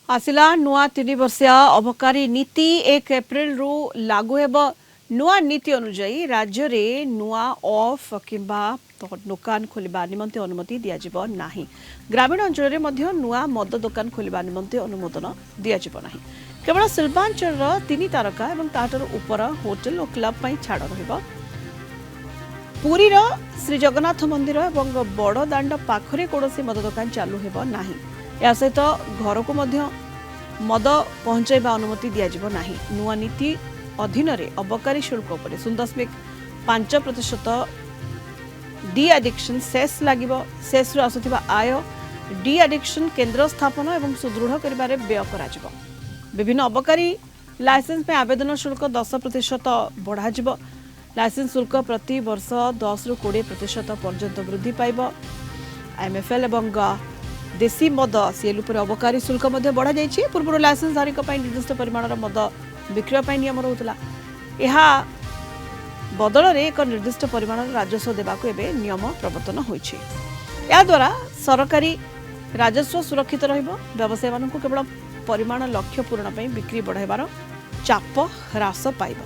आसिला नुआ 3 वर्षिया अबकारी नीति 1 एप्रिल रु लागू हेब। नुआ नीति अनुଯାयी राज्य रे नुआ ऑफ किंबा दुकान खोलिबा निमंते अनुमति दिया जिवो नाही। ग्रामीण अंचल रे मध्य नुआ मद दुकान खोलिबा निमंते अनुमोदन दिया जिवो नाही। केवल शिल्पांचल 3 तारका एवं ताटर ऊपर होटल और क्लब पई छाड़ रहइबो। पुरी रो श्री जगन्नाथ मंदिर एवं बड़ दांड पाखरे कोनोसी मद दुकान चालू हेबो नाही। या सहित घर को मध्य मद पहुंचाइबा अनुमति दिया जिवो नाही। नुआ नीति अधीन रे अबकारी शुल्क उपर 0.5% डी एडिक्शन सेस लागिबो। सेस रु आसुथिबा आय डी एडिक्शन केंद्र स्थापन एवं सुदृढ़ करिबारे व्यय करा जिवो। विभिन्न अबकारी लाइसेंस पे आवेदन शुल्क 10% बढ़ा जिवो। लाइसेंस शुल्क प्रति वर्ष 10 रु 20% पर्यंत वृद्धि पाइबो। एमएफएल एवं देसी मद सीएल उपर अबकारी शुल्क बढ़ा जाइए। पूर्व लाइसेंस धारी निर्दिष्ट परिमाण मद विक्रय नियम रोला। यह बदल में एक निर्दिष्ट परिमाण राजस्व देवाक नियम प्रवर्तन होइछि। या द्वारा सरकारी राजस्व सुरक्षित रहिबो। व्यवसायी मानकु केवल परिमाण लक्ष्य पूरण बिक्री बढ़ाइबार चाप ह्रास पाइबो।